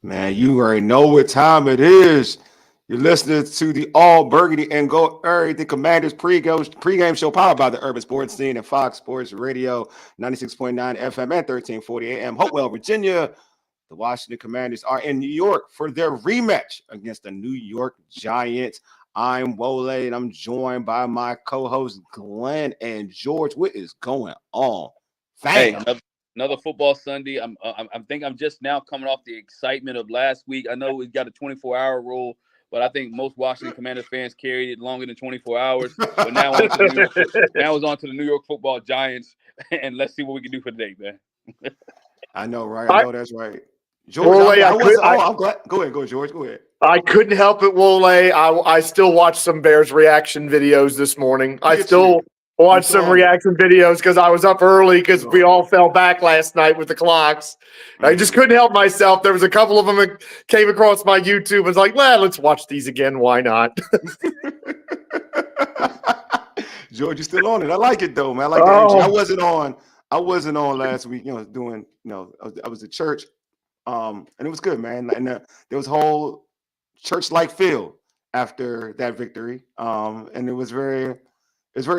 Man, you already know what time it is. You're listening to the All Burgundy and Gold Everything Commanders pregame show powered by the Urban Sports Scene and Fox Sports Radio, 96.9 FM and 1340 AM. Hopewell, Virginia. The Washington Commanders are in New York for their rematch against the New York Giants. I'm Wole, and I'm joined by my co-hosts Glenn and George. What is going on? Hey, another football Sunday. I think I'm just now coming off the excitement of last week. I know we got a 24-hour rule, but I think most Washington Commanders fans carried it longer than 24 hours. But now it's on to the New York Football Giants, and let's see what we can do for today, man. I know, right? I know that's right. George, I'm glad. Go ahead, George. Go ahead. I couldn't help it, Wole. I still watched some Bears reaction videos this morning. I still watched some reaction videos because I was up early because we all fell back last night with the clocks. I just couldn't help myself. There was a couple of them that came across my YouTube. I was like, let's watch these again. Why not? George, you're still on it. I like it though, man. I like the energy. I wasn't on last week. I was at church. And it was good, man. And there was a whole church-like feel after that victory. And it was very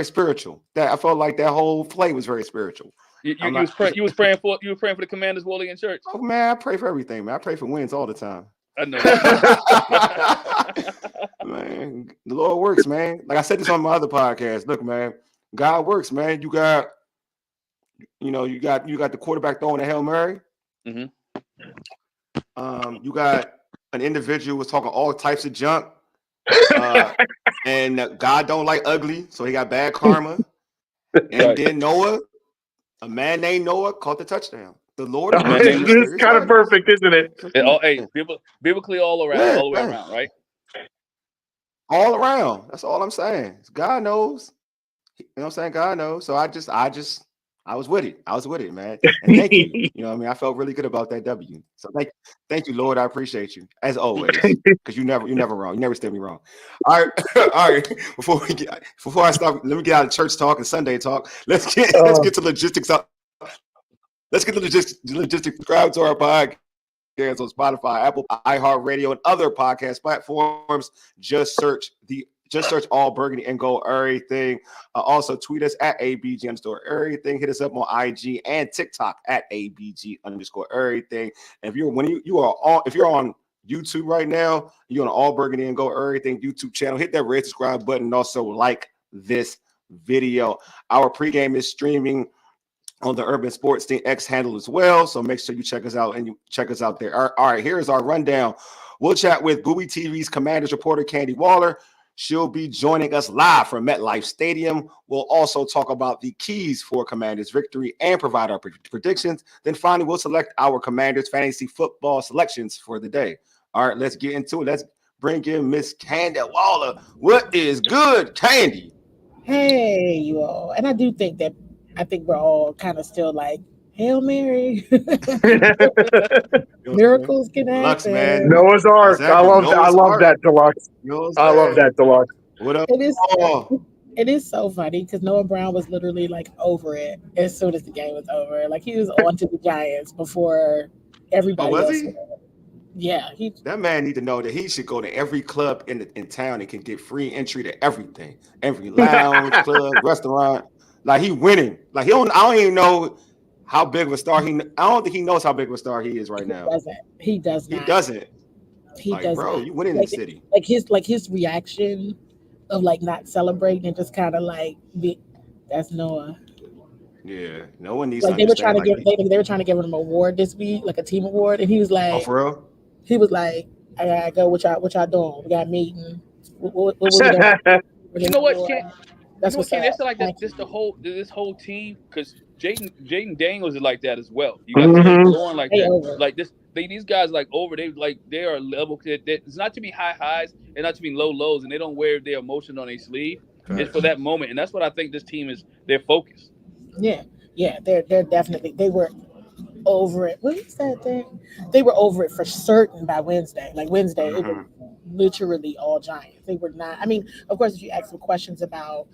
spiritual. That I felt like that whole play was very spiritual. You was praying for the Commanders, Wole, in church. Oh man, I pray for everything, man. I pray for wins all the time. I know. Man, the Lord works, man. Like I said this on my other podcast. Look, man, God works, man. You got the quarterback throwing a Hail Mary. Mm-hmm. You got an individual who was talking all types of junk, and God don't like ugly, so he got bad karma. And then Noah, a man named Noah, caught the touchdown. The Lord is kind of perfect, isn't it? Biblically all around, all the way around, right? All around. That's all I'm saying. God knows. You know what I'm saying? God knows. So I was with it. I was with it, man. And thank you. You know what I mean? I felt really good about that W. So thank you, Lord. I appreciate you, as always, because you're never wrong. You never steer me wrong. All right. Before I stop, let me get out of church talk and Sunday talk. Let's get to logistics up. Let's get the logistics. Subscribe to our podcast on Spotify, Apple, iHeartRadio, and other podcast platforms. Just search All Burgundy and Gold Everything. Also tweet us at ABG_everything. Hit us up on IG and TikTok at ABG_everything. And if you're on YouTube right now, you're on All Burgundy and Gold Everything YouTube channel. Hit that red subscribe button and also like this video. Our pregame is streaming on the Urban Sports Scene X handle as well. So make sure you check us out and you check us out there. All right, here's our rundown. We'll chat with Bowie TV's Commanders reporter Candi Waller. She'll be joining us live from MetLife Stadium. We'll also talk about the keys for Commanders victory and provide our predictions. Then finally, we'll select our Commanders fantasy football selections for the day. All right, let's get into it. Let's bring in Miss Candi Waller. What is good, Candi? Hey, you all. And I think we're all kind of still like, Hail Mary. Miracles can happen. Lux, man. Noah's Ark. Exactly. I love that, Deluxe. I love that, Deluxe. What up? It is so funny because Noah Brown was literally like over it as soon as the game was over. Like he was on to the Giants before everybody else. Was he? Yeah. That man need to know that he should go to every club in town and can get free entry to everything. Every lounge, club, restaurant. Like he winning. Like I don't even know how big of a star I don't think he knows how big of a star he is right now. He does not. He doesn't. He doesn't. Bro, you winning in the city. Like his reaction of like not celebrating and just kind of like that's Noah. Yeah, no one needs. Like they were trying to give him an award this week, like a team award, and he was like, "Oh, for real?" He was like, "I gotta go. What y'all doing? We got a meeting. What you know what? That's what's like that. Just this whole team, because Jayden Daniels is like that as well. You got going like that, like this. These guys like over. They are level. It's not to be high highs and not to be low lows, and they don't wear their emotion on their sleeve. Right. It's for that moment, and that's what I think this team is. They're focused. Yeah, they're definitely. They were over it. What is that thing? They were over it for certain by Wednesday. Like Wednesday, it was literally all Giants. They were not. I mean, of course, if you ask them questions about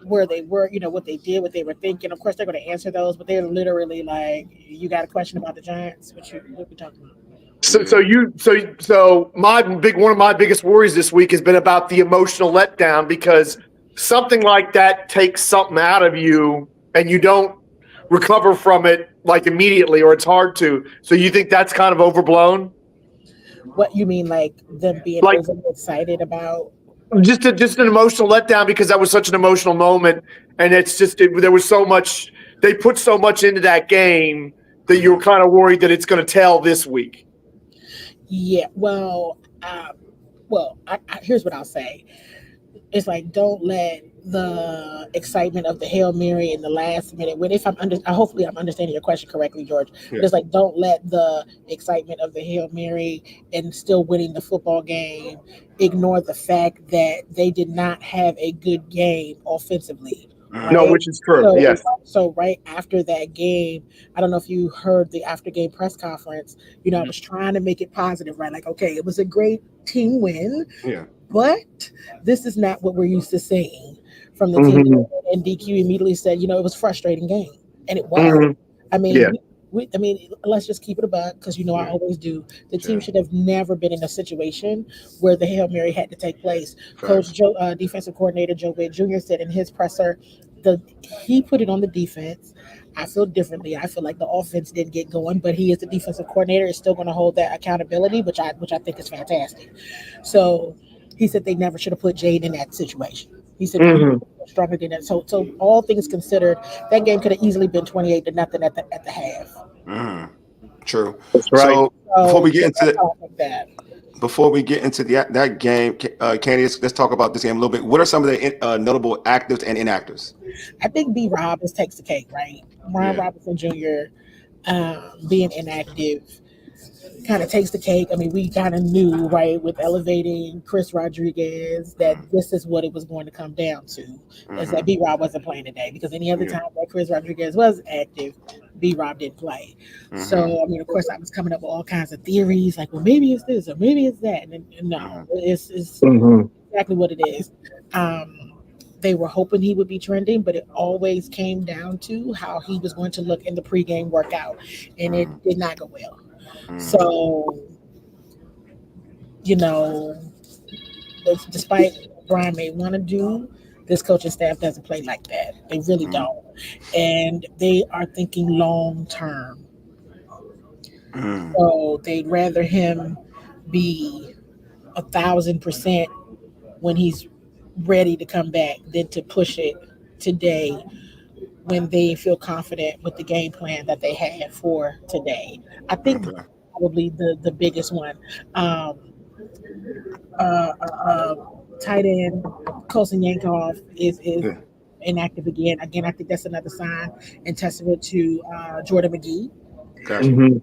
where they were, what they did, what they were thinking, of course they're going to answer those. But they're literally like, "You got a question about the Giants? What we talking about?" So one of my biggest worries this week has been about the emotional letdown, because something like that takes something out of you and you don't recover from it like immediately, or it's hard to. So you think that's kind of overblown? What you mean, like them being Like, overly excited about? Just an emotional letdown, because that was such an emotional moment, and there was so much. They put so much into that game that you're kind of worried that it's going to tell this week. Yeah. Well, here's what I'll say. It's like, don't let the excitement of the Hail Mary in the last minute, hopefully I'm understanding your question correctly, George. Yeah. But it's like, don't let the excitement of the Hail Mary and still winning the football game ignore the fact that they did not have a good game offensively. Right? No, which is true. Yes. So right after that game, I don't know if you heard the after game press conference. I was trying to make it positive, right? Like, okay, it was a great team win. Yeah. But this is not what we're used to seeing from the team. And DQ immediately said, it was a frustrating game, and it was. I mean, let's just keep it a buck, because I always do. The team should have never been in a situation where the Hail Mary had to take place. Coach Joe, defensive coordinator Joe Wade Jr. said in his presser, he put it on the defense. I feel differently. I feel like the offense didn't get going, but he is the defensive coordinator, is still going to hold that accountability, which I think is fantastic. So he said they never should have put Jayden in that situation. He said stronger than that. So all things considered, that game could have easily been 28-0 at the half. True. That's right. So before we get into that game, Candi, let's talk about this game a little bit. What are some of the notable actives and inactives? I think B. Robbins takes the cake, right? Brian Robinson Jr. Being inactive kind of takes the cake. I mean, we kind of knew, right, with elevating Chris Rodriguez, that this is what it was going to come down to. Is that B-Rob wasn't playing today, because any other time that Chris Rodriguez was active, B-Rob didn't play. So, I mean, of course, I was coming up with all kinds of theories, like, well, maybe it's this or maybe it's that. And no, it's exactly what it is. They were hoping he would be trending, but it always came down to how he was going to look in the pregame workout, and it did not go well. So, despite what Brian may want to do, this coaching staff doesn't play like that. They really don't. And they are thinking long term. So they'd rather him be 1,000% when he's ready to come back than to push it today when they feel confident with the game plan that they have for today. I think probably the biggest one. Tight end Colson Yankoff is inactive again. Again, I think that's another sign and testament to Jordan McGee. Gotcha.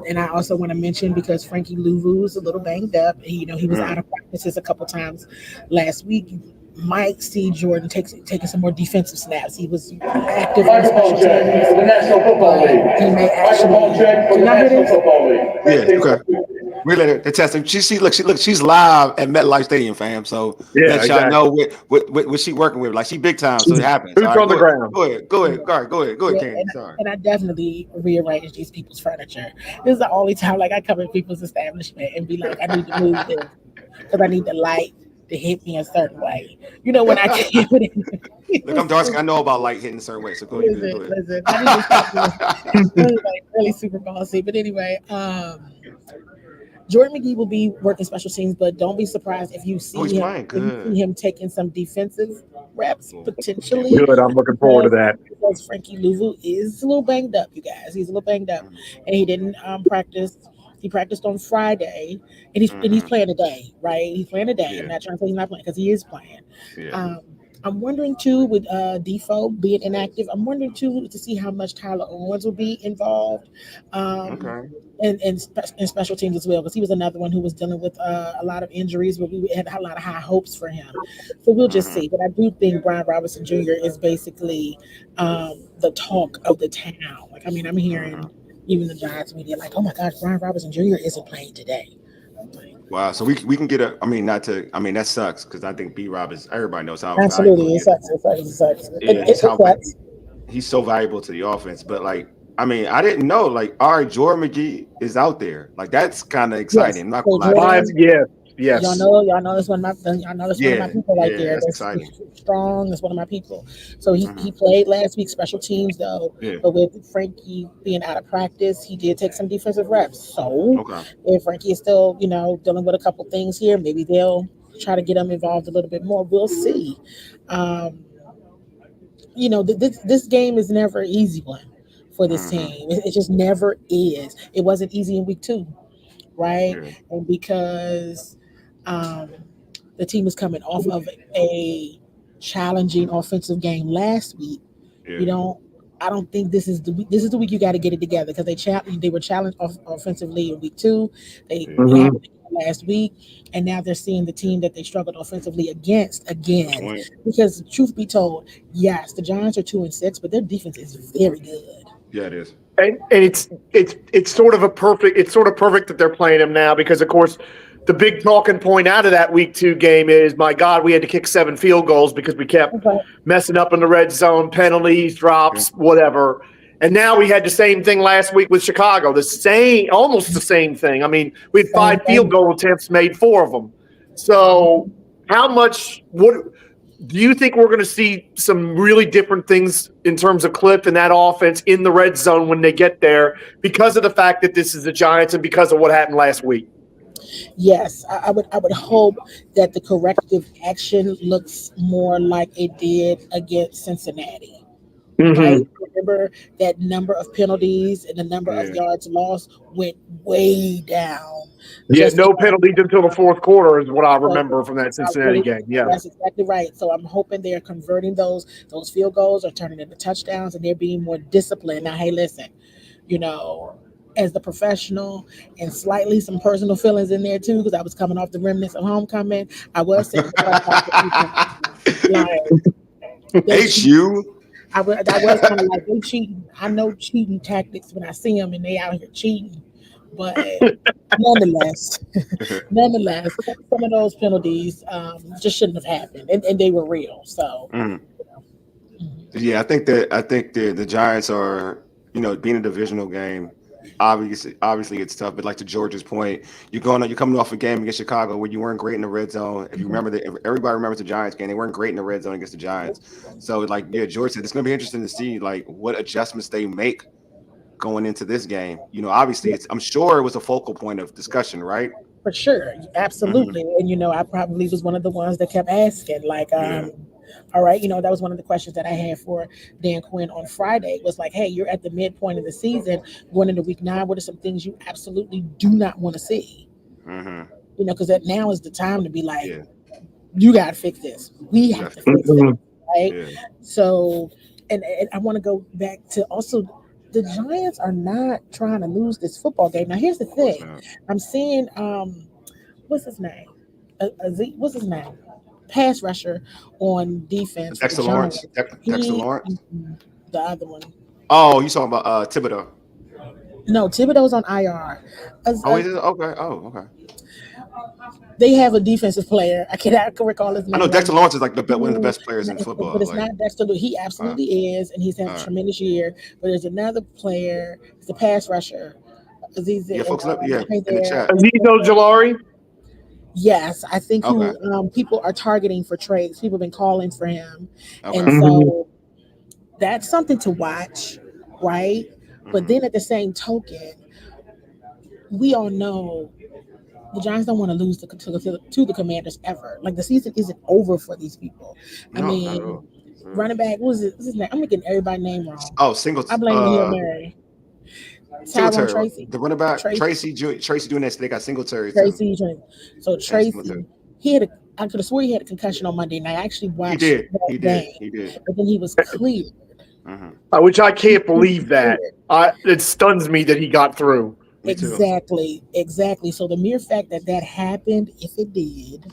And I also want to mention, because Frankie Louvu is a little banged up. He was out of practices a couple times last week. Might see Jordan taking some more defensive snaps. He was active on special teams. The National Football League. He may actually. The National Football League. Yeah. Okay. Really, the testing. She's live at MetLife Stadium, fam. So let y'all know what she working with. Like, she big time, so it happens. Who's on the ground? Go ahead, Candi. Sorry. And I definitely rearrange these people's furniture. This is the only time, like, I come in people's establishment and be like, I need to move this because I need the light to hit me a certain way. When I can't. Look, I'm dark. I know about light hitting a certain way. So go ahead. Listen. I need to stop like really super bossy. But anyway, Jordan McGee will be working special teams, but don't be surprised if you see him taking some defensive reps potentially. Good. I'm looking forward to that. Because Frankie Louvu is a little banged up, you guys. He's a little banged up, and he didn't practice. He practiced on Friday, and he's playing today, right? He's playing today. I'm not trying to say he's not playing, because he is playing. I'm wondering too, with Defoe being inactive, I'm wondering too to see how much Tyler Owens will be involved, in special teams as well, because he was another one who was dealing with a lot of injuries, but we had a lot of high hopes for him. So we'll just see. But I do think Brian Robinson Jr. is basically the talk of the town. Like, I mean, I'm hearing even the Giants media like, "Oh my gosh, Brian Robinson Jr. isn't playing today." Wow, so we can get that sucks, because I think B-Rob is, everybody knows how absolutely it sucks. He's so valuable to the offense, but like, I mean, I didn't know. Like, all right, Jordan McGee is out there. Like, that's kind of exciting. I'm not gonna lie. Yes. Y'all know that's one of my people right there. That's exciting. Strong. That's one of my people. So he played last week, special teams though. Yeah. But with Frankie being out of practice, he did take some defensive reps. So if Frankie is still, dealing with a couple things here, maybe they'll try to get him involved a little bit more. We'll see. This game is never an easy one for this team. It just never is. It wasn't easy in week 2, right? Yeah. And because the team is coming off of a challenging offensive game last week, I don't think this is the week you got to get it together, because they were challenged offensively in week 2. They happened last week, and now they're seeing the team that they struggled offensively against again. Because truth be told, yes, the Giants are 2-6, but their defense is very good. Yeah, it is. And it's sort of perfect that they're playing them now, because of course the big talking point out of that week 2 game is, my God, we had to kick 7 field goals because we kept messing up in the red zone, penalties, drops, whatever. And now we had the same thing last week with Chicago. Almost the same thing. I mean, we had 5 field goal attempts, made 4 of them. So do you think we're going to see some really different things in terms of Cliff and that offense in the red zone when they get there, because of the fact that this is the Giants and because of what happened last week? Yes, I would hope that the corrective action looks more like it did against Cincinnati. Right? Remember that number of penalties and the number of yards lost went way down. No penalties until the fourth quarter is what I remember from that Cincinnati game. Yeah, that's exactly right. So I'm hoping they're converting those field goals or turning into touchdowns, and they're being more disciplined. Now, hey, listen, as the professional, and slightly some personal feelings in there too, because I was coming off the remnants of homecoming. I was saying, hate you. I was kind of like, they cheating. I know cheating tactics when I see them, and they out here cheating. But nonetheless, some of those penalties just shouldn't have happened, and they were real. So, yeah, I think the Giants are, being a divisional game. Obviously, it's tough. But like to George's point, you're coming off a game against Chicago where you weren't great in the red zone. If you remember everybody remembers the Giants game, they weren't great in the red zone against the Giants. So George said, it's going to be interesting to see what adjustments they make going into this game. Obviously, I'm sure it was a focal point of discussion, right? For sure, absolutely. And I probably was one of the ones that kept asking, all right, that was one of the questions that I had for Dan Quinn on Friday, was like, hey, you're at the midpoint of the season, going into week 9. What are some things you absolutely do not want to see? Because that now is the time to be like, you got to fix this. We have to fix this, right? Yeah. So, and I want to go back to also, the Giants are not trying to lose this football game. Now, here's the thing. I'm seeing, what's his name? Pass rusher on defense. Dexter Lawrence. Dexter Lawrence. The other one. Oh, you talking about Thibodeau? No, Thibodeau's on IR. Is it? Okay. Oh, okay. They have a defensive player. I can recall his name. I know Dexter Lawrence is one of the best players in football. But it's not Dexter. He absolutely is, and he's had a tremendous year. But there's another player. He's a pass rusher. Folks, in the chat. Azeez Ojulari? Yes, I think people are targeting for trades. People have been calling for him. And so that's something to watch, right? But then at the same token, we all know the Giants don't want to lose to the Commanders ever. Like, the season isn't over for these people. Running back, what's his name? I'm getting everybody's name wrong. Oh, Singletary. I blame Neil Mary. Tracy. The running back, Tracy doing that. So they got Singletary. Tracy. So Tracy, I could have swore he had a concussion on Monday night. I actually watched. He did. But then he was cleared. Which I can't believe that. It stuns me that he got through. Exactly. So the mere fact that happened, if it did,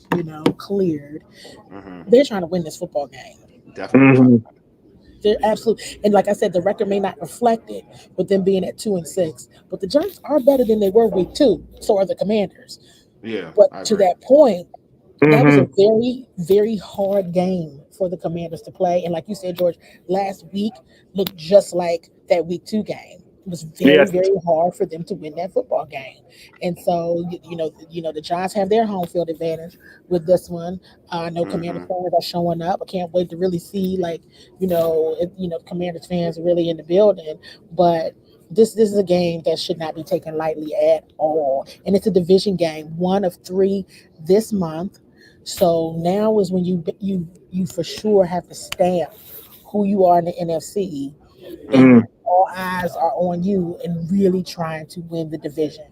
cleared, they're trying to win this football game. Definitely. They're absolutely, and like I said, the record may not reflect it, with them being at 2-6. But the Giants are better than they were week 2. So are the Commanders. Yeah. But to that point, that was a very, very hard game for the Commanders to play. And like you said, George, last week looked just like that week 2 game. It was very, very hard for them to win that football game. And so, the Giants have their home field advantage with this one. I know Commanders fans are showing up. I can't wait to really see, Commanders fans really in the building. But this is a game that should not be taken lightly at all. And it's a division game, one of 3 this month. So now is when you for sure have to stamp who you are in the NFC, and all eyes are on you and really trying to win the division.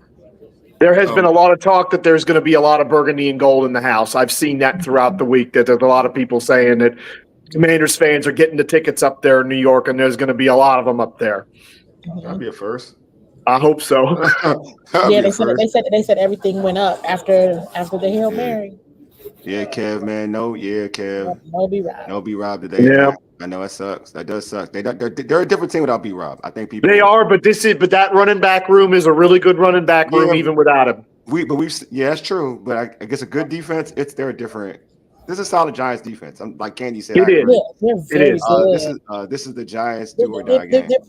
There has been a lot of talk that there's going to be a lot of burgundy and gold in the house. I've seen that throughout the week, that there's a lot of people saying that Commanders fans are getting the tickets up there in New York, and there's going to be a lot of them up there. That'd be a first. I hope so. Yeah, they said everything went up after the Hail Mary. Yeah, Kev, man. Kev. No B-Rob. No B-Rob today. Yeah. Man. I know it sucks. That does suck. They're a different team without B-Rob. I think people. They are, but that running back room is a really good running back room even without him. That's true. But I guess a good defense. They're different. This is a solid Giants defense. I'm like Candi said. It is. Yeah, they're very good. This is the Giants do or die game. Their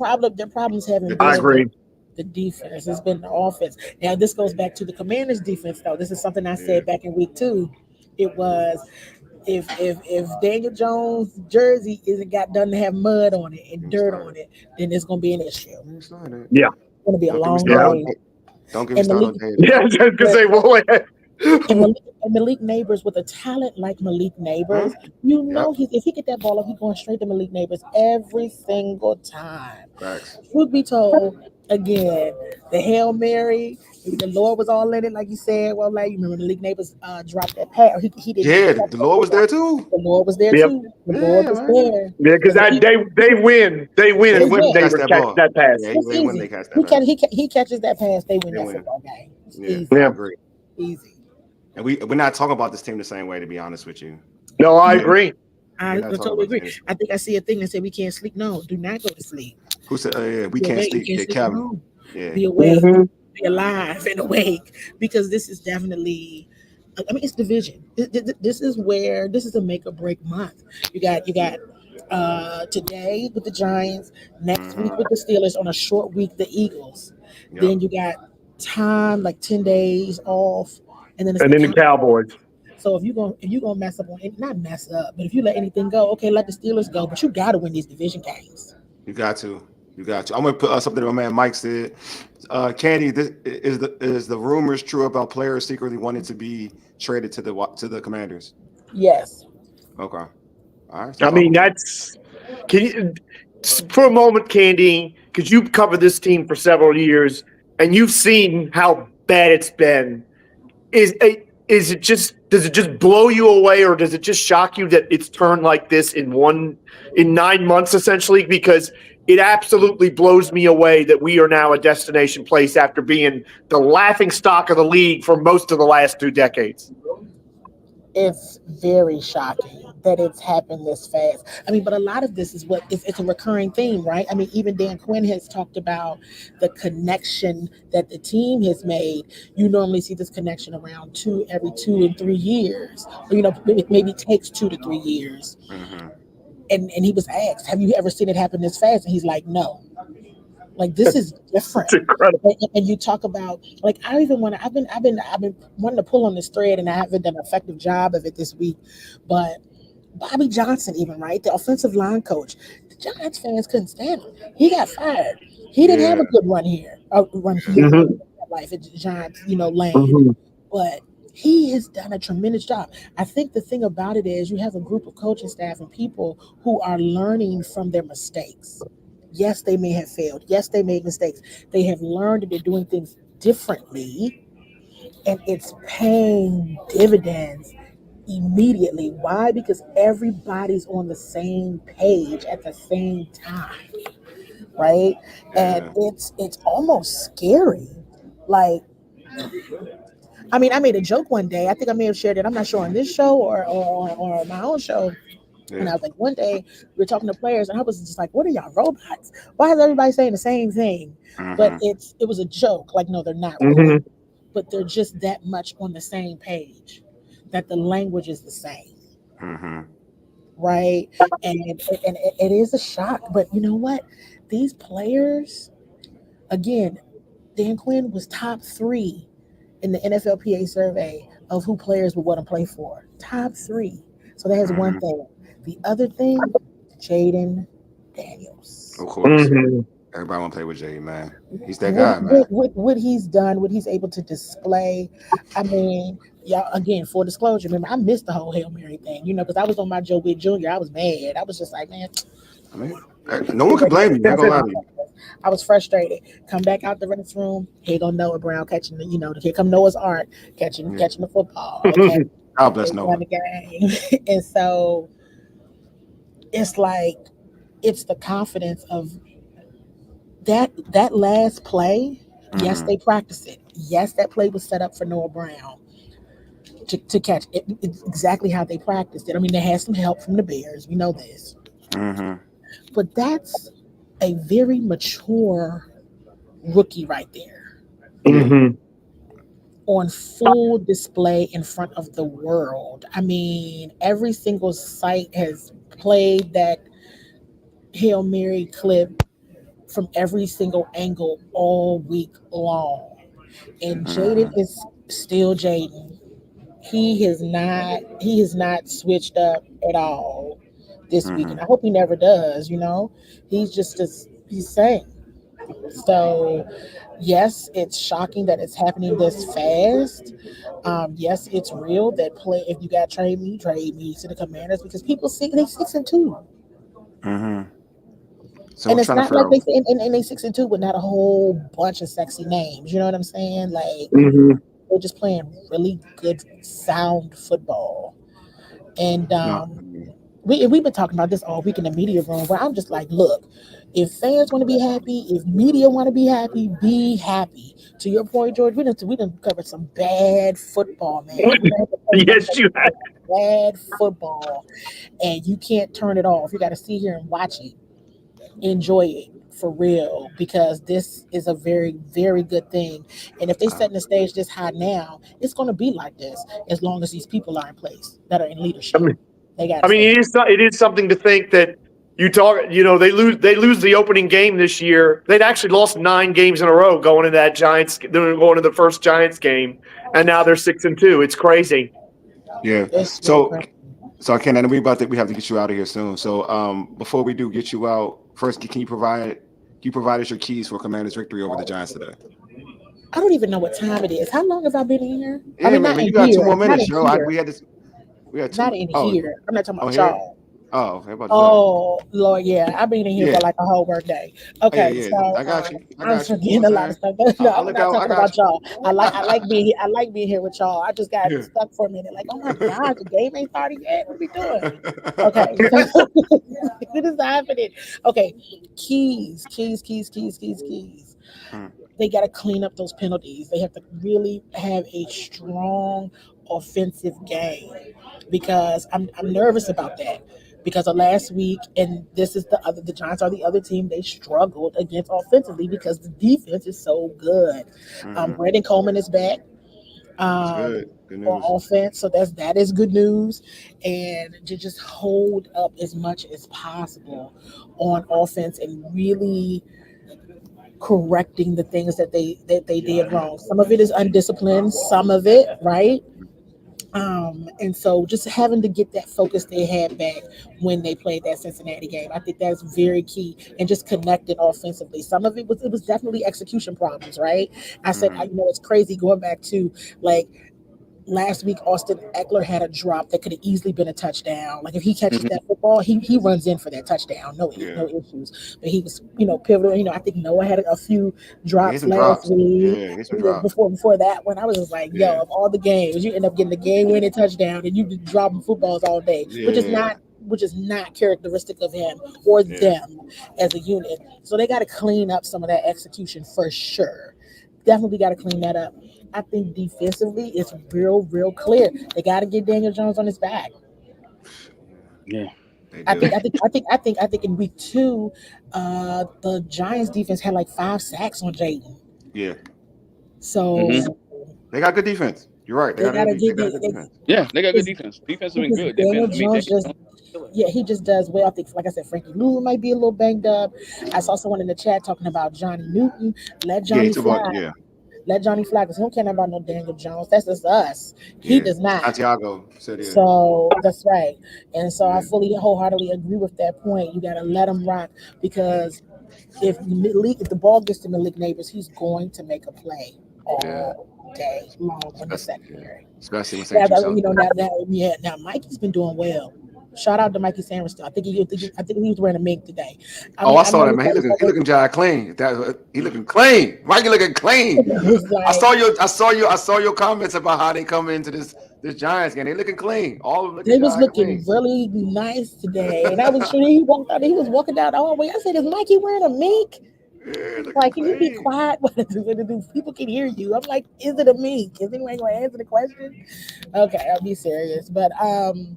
problems haven't been. I agree. The defense. It's been the offense. Now this goes back to the Commanders defense, though. This is something I said back in week 2. It was if Daniel Jones' jersey isn't got done to have mud on it and dirt on it, then it's going to be an issue. Yeah, it's going to be a long day. Don't get me started on David. Yeah, because they will. And Malik Neighbors, with a talent like Malik Neighbors, if he get that ball up, he's going straight to Malik Neighbors every single time. Facts. Truth be told, again, the Hail Mary, the Lord was all in it, like you said. Well, like you remember, Malik Neighbors dropped that pass. He did. Yeah, the Lord was there too. The Lord was there too. The Lord was there. Yeah, because they win. They win when they catch that pass. Yeah, when they catch that pass. He catches that pass, they win that football game. Easy. I agree. Easy. And we're not talking about this team the same way, to be honest with you. No, I agree. I totally agree. I think I see a thing that said we can't sleep. No, do not go to sleep. Who said? We can't sleep. Yeah, Kevin. Yeah. Be awake, be alive and awake, because this is definitely. I mean, it's division. This is a make or break month. You got today with the Giants, next week with the Steelers, on a short week the Eagles. Yep. Then you got time, like 10 days off, and then the Cowboys. So if you're gonna mess up on it, not mess up, but if you let anything go, okay, let the Steelers go. But you got to win these division games. You got to. I'm gonna put something that my man Mike said. Candi, is the rumors true about players secretly wanting to be traded to the Commanders? Yes. Okay. All right. I mean, can you, for a moment, Candi, because you've covered this team for several years and you've seen how bad it's been. Does it just blow you away, or does it just shock you that it's turned like this in 9 months, essentially? Because it absolutely blows me away that we are now a destination place after being the laughing stock of the league for most of the last 2 decades. It's very shocking that it's happened this fast. I mean, but a lot of this is it's a recurring theme, right? I mean, even Dan Quinn has talked about the connection that the team has made. You normally see this connection around every 2 and 3 years. Or, maybe it takes 2 to 3 years. Mm-hmm. And he was asked, have you ever seen it happen this fast? And he's like, no. Like, this is different. It's incredible. And you talk about, like, I've been wanting to pull on this thread, and I haven't done an effective job of it this week. But Bobby Johnson, even, right, the offensive line coach, the Giants fans couldn't stand him. He got fired. He didn't have a good run here. Life at Giants, land. Mm-hmm. But he has done a tremendous job. I think the thing about it is you have a group of coaching staff and people who are learning from their mistakes. Yes, they may have failed. Yes, they made mistakes. They have learned that they're doing things differently, and it's paying dividends immediately. Why? Because everybody's on the same page at the same time, right? And it's almost scary. Like, I mean, I made a joke one day. I think I may have shared it. I'm not sure on this show or my own show. Yeah. And I was like, one day we were talking to players, and I was just like, "What are y'all, robots? Why is everybody saying the same thing?" Mm-hmm. But it was a joke. Like, no, they're not. Mm-hmm. But they're just that much on the same page that the language is the same. Mm-hmm. Right? And it is a shock. But you know what? These players again, Dan Quinn was top 3 in the NFLPA survey of who players would want to play for. Top 3. So that is one thing. The other thing, Jayden Daniels. Of course. Everybody want to play with Jay, man. He's that guy, man. What he's done, what he's able to display. I mean, y'all, again, for disclosure, remember, I missed the whole Hail Mary thing, because I was on my Joe Witt Jr. I was mad. I was just like, man. I mean, no one can blame me. I'm gonna lie to you. I was frustrated. Come back out the restroom. Here go Noah Brown catching here come Noah's Ark catching the football. Okay. God bless Noah. And so it's like it's the confidence of that last play. Yes, they practiced it. Yes, that play was set up for Noah Brown to catch it. It's exactly how they practiced it. I mean, they had some help from the Bears. We know this. But that's a very mature rookie right there. On full display in front of the world. I mean, every single site has played that Hail Mary clip from every single angle all week long. And Jayden is still Jayden. He has not switched up at all this week. And I hope he never does, He's just he's saying. So yes, it's shocking that it's happening this fast. Yes, it's real that if you got trade me to the Commanders because people see they 6-2. So and it's not like they and they 6-2 with not a whole bunch of sexy names. You know what I'm saying? Like they're just playing really good, sound football. And we've been talking about this all week in the media room where I'm just like, look, if fans want to be happy, if media want to be happy, be happy. To your point, George, we done covered some bad football, man. Yes, you have. Bad football. And you can't turn it off. You got to sit here and watch it. Enjoy it for real, because this is a very, very good thing. And if they setting the stage this high now, it's going to be like this as long as these people are in place that are in leadership. It is something to think that they lose the opening game this year. They'd actually lost 9 games in a row going into the first Giants game, and now they're 6-2. It's crazy. Yeah. So I can't. And we have to get you out of here soon. So before we do get you out, first, can you provide us your keys for Commanders' victory over the Giants today? I don't even know what time it is. How long have I been in here? Yeah, man, you got 2 more minutes, yo. We had 2. Not in here. I'm not talking about y'all. Oh, Lord, yeah. I've been in here for like a whole work day. Okay, so I got you. I'm forgetting a lot of stuff. No, I'm not talking about y'all. I like being here. I like being here with y'all. I just got stuck for a minute. Like, oh my God, the game ain't started yet. What are we doing? Okay, so what is happening? Okay, keys. They got to clean up those penalties. They have to really have a strong offensive game, because I'm nervous about that. Because of last week, and this is the Giants are the other team they struggled against offensively because the defense is so good. Brandon Coleman is back good news on offense, so that is good news. And to just hold up as much as possible on offense and really correcting the things that they did wrong. Some of it is undisciplined, some of it, right? And so just having to get that focus they had back when they played that Cincinnati game, I think that's very key. And just connecting offensively. Some of it was definitely execution problems, right? I said, it's crazy going back to like last week, Austin Eckler had a drop that could have easily been a touchdown. Like if he catches that football, he runs in for that touchdown. No issues. But he was, pivotal. I think Noah had a few drops last week. Before that one, I was just like, yo, of all the games, you end up getting the game-winning touchdown and you just dropping footballs all day, which is not characteristic of him or them as a unit. So they got to clean up some of that execution for sure. Definitely got to clean that up. I think defensively, it's real clear. They got to get Daniel Jones on his back. Yeah, I think in week 2, the Giants defense had like 5 sacks on Jayden. Yeah. So they got good defense. You're right. They got good defense. Yeah, they got good defense. Defense has been good. Daniel Jones Yeah, he just does well. I think, like I said, Frankie Lou might be a little banged up. I saw someone in the chat talking about Johnny Newton. Let Johnny fly. Let Johnny fly because he don't care about no Daniel Jones. That's just us. He does not. Santiago said it. So that's right. And so I fully, wholeheartedly agree with that point. You got to let him rock because if the ball gets to Malik Neighbors, he's going to make a play all day long in the secondary. Especially when St. Now Mikey's been doing well. Shout out to Mikey Sanders. I think he was wearing a mink today. I saw that, man. He looking Jai clean. He looking clean. Mikey looking clean. I saw your comments about how they come into this Giants game. They looking clean. All of them they was looking really nice today. And I was sure he was walking down the hallway. I said, "Is Mikey wearing a mink?" Like, can you be quiet? People can hear you. I'm like, is it a mink? Is anyone going to answer the question? Okay, I'll be serious. But I mean,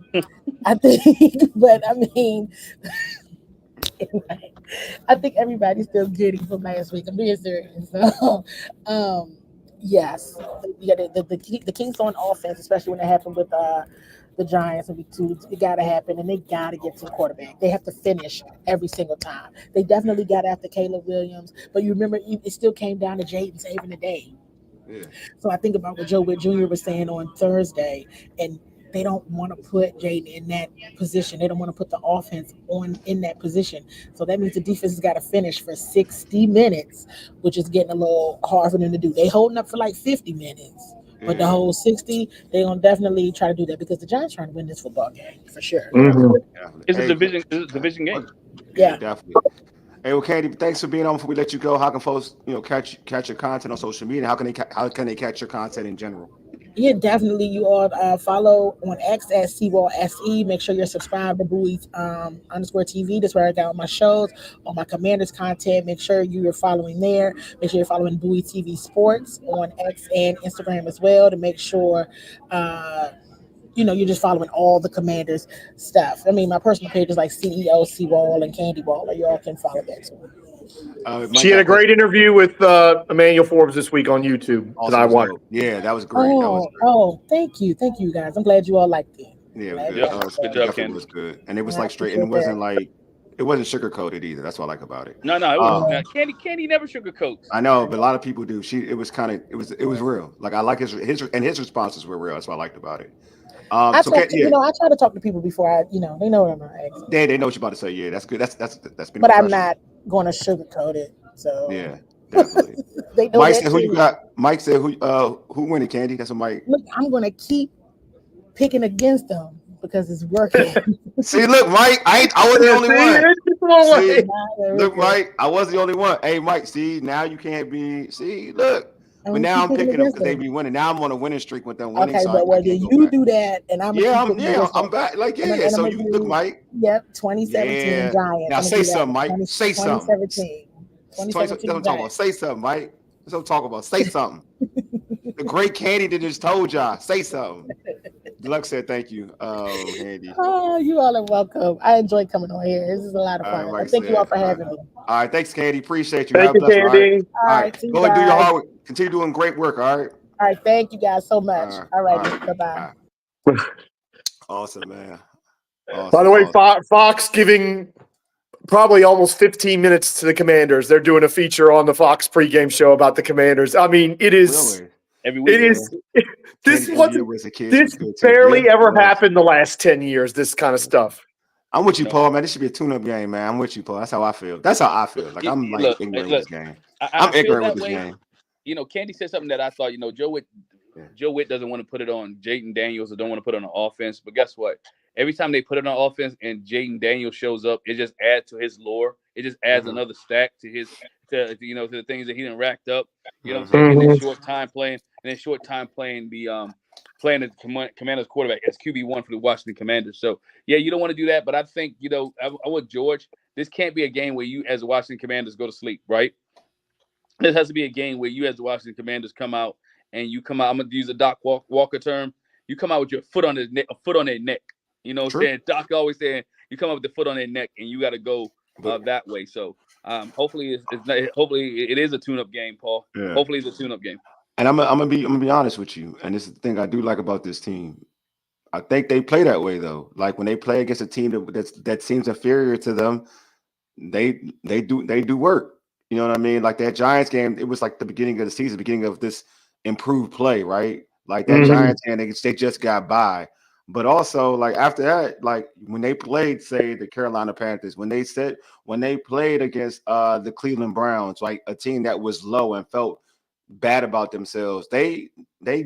I think everybody's still giddy from last week. I'm being serious. So, yes, the Kingston offense, especially when it happened with the Giants in week 2, it got to happen, and they got to get to the quarterback. They have to finish every single time. They definitely got after Caleb Williams, but you remember it still came down to Jayden saving the day. Yeah. So I think about what Joe Witt Jr. was saying on Thursday, and they don't want to put Jayden in that position. They don't want to put the offense in that position. So that means the defense has got to finish for 60 minutes, which is getting a little hard for them to do. They holding up for like 50 minutes. But the whole 60, they're going to definitely try to do that because the Giants trying to win this football game for sure. It's a division game. Yeah, definitely. Hey, well, Candi, thanks for being on. Before we let you go, how can folks, catch your content on social media? How can they catch your content in general? Yeah, definitely. You all follow on X at Seawall SE. Make sure you're subscribed to Bowie's _TV. That's where I got all my shows, all my Commanders content. Make sure you're following there. Make sure you're following Bowie TV Sports on X and Instagram as well to make sure you're just following all the Commanders stuff. I mean, my personal page is like CEO Seawall and Candy Baller. You all can follow that too. She had a great interview with Emmanuel Forbes this week on YouTube that I watched. Yeah, that was great. Thank you, guys. I'm glad you all liked it. Yeah, good job, Ken. It was good, and it was like straight, and it wasn't sugar-coated either. That's what I like about it. No, it was Candy never sugarcoats. I know, but a lot of people do. It was real. Like I like his responses were real. That's what I liked about it. I try to talk to people before they know what I'm asking. They know what you're about to say. Yeah, that's good. That's been. But I'm not going to sugarcoat it. So yeah, definitely. They know Mike said who you got. Mike said who win it, Candi? That's what Mike. Look, I'm going to keep picking against them because it's working. See, look, Mike, I wasn't the only one. See, look, Mike, I was the only one. Hey, Mike, see, now you can't be. See, look. But now I'm picking them because they be winning. Now I'm on a winning streak with them winning. Okay, so but whether you do that, and I'm I'm back. Like so you look, Mike. Yep, 2017 Giants. Now say something, Mike. Say something. 2017 Giants. Say something, Mike. That's what I'm talking about. Say something. The great Candi that just told y'all. Say something. Deluxe said thank you. Oh, Candi. Oh, you all are welcome. I enjoy coming on here. This is a lot of fun. Thank you all for having me. All right, thanks, Candi. Appreciate you. Thank you, Candi. All right, go and do your hard work. Continue doing great work. All right. All right, thank you guys so much. All right. Bye-bye. Awesome, man. By the way, Fox giving probably almost 15 minutes to the Commanders. They're doing a feature on the Fox pregame show about the Commanders. I mean, it is. Really? Every week. It is. This barely ever happened the last 10 years. This kind of stuff. I'm with you, Paul, man. This should be a tune-up game, man. I'm with you, Paul. That's how I feel. Like I'm ignorant with this game. I'm ignorant with this game. Candi said something that I thought, Joe Witt doesn't want to put it on Jayden Daniels or don't want to put it on offense. But guess what? Every time they put it on offense and Jayden Daniels shows up, it just adds to his lore. It just adds another stack to his, to the things that he done racked up. You know what I'm saying? And then short time playing the playing the Commanders quarterback as QB1 for the Washington Commanders. So yeah, you don't want to do that. But I think I want George. This can't be a game where you as the Washington Commanders go to sleep, right? This has to be a game where you as the Washington Commanders come out and you come out. I'm gonna use a Doc Walker term. You come out with your foot on their neck. You know what I'm saying? Doc always saying you come up with the foot on their neck and you got to go that way. So hopefully it is a tune-up game, Paul. Yeah. Hopefully it's a tune-up game. And I'm gonna be honest with you. And this is the thing I do like about this team. I think they play that way though. Like when they play against a team that seems inferior to them, they do work. You know what I mean? Like that Giants game, it was like the beginning of the season, beginning of this improved play, right? Like that Giants game, they just got by. But also, like after that, like when they played, say the Carolina Panthers, when they played against the Cleveland Browns, like a team that was low and felt bad about themselves, they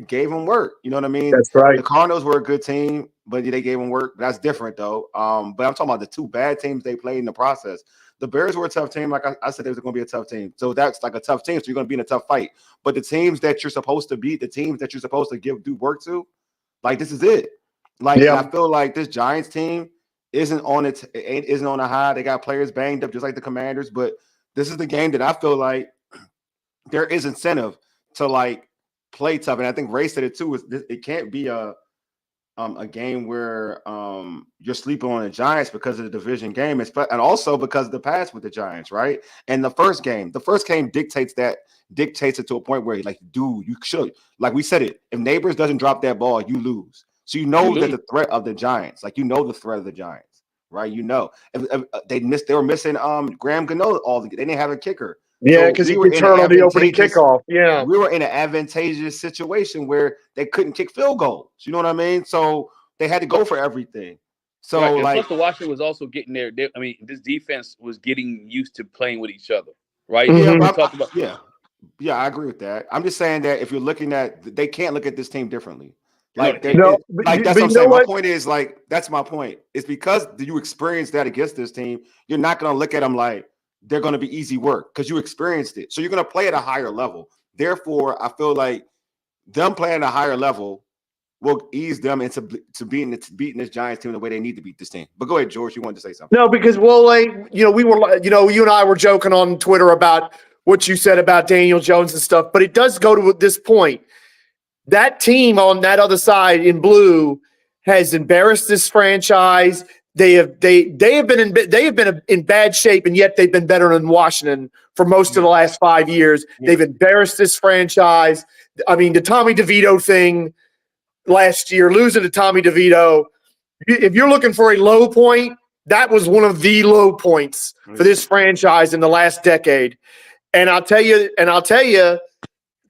gave them work. You know what I mean? That's right. The Cardinals were a good team, but they gave them work. That's different though. But I'm talking about the two bad teams they played in the process. The Bears were a tough team. Like I said, they was going to be a tough team. So that's like a tough team. So you're going to be in a tough fight. But the teams that you're supposed to beat, the teams that you're supposed to do work to, like this is it. Like and I feel like this Giants team isn't on a high. They got players banged up just like the Commanders. But this is the game that I feel like there is incentive to like play tough. And I think Ray said it too. It can't be a game where you're sleeping on the Giants because of the division game, and also because of the past with the Giants, right? And the first game dictates it to a point where, like, dude, you should, like we said it. If Neighbors doesn't drop that ball, you lose. So you know that the threat of the Giants, like the threat of the Giants, right? You know, if they were missing Graham Gano they didn't have a kicker. Yeah, because he could turn on the opening kickoff. Yeah. We were in an advantageous situation where they couldn't kick field goals. You know what I mean? So they had to go for everything. So right. like plus the Washington was also getting there. I mean, this defense was getting used to playing with each other, right? Yeah, I agree with that. I'm just saying that if you're looking at, they can't look at this team differently. Like, that's what I'm saying. My point is, like, that's my point. It's because you experience that against this team, you're not going to look at them like they're going to be easy work because you experienced it. So you're going to play at a higher level. Therefore, I feel like them playing at a higher level will ease them into beating this Giants team the way they need to beat this team. But go ahead, George. You wanted to say something? No, because you and I were joking on Twitter about what you said about Daniel Jones and stuff. But it does go to this point. That team on that other side in blue has embarrassed this franchise. They have been in bad shape, and yet they've been better than Washington for most of the last 5 years. Yeah. They've embarrassed this franchise. I mean, the Tommy DeVito thing last year, losing to Tommy DeVito. If you're looking for a low point, that was one of the low points for this franchise in the last decade. And I'll tell you,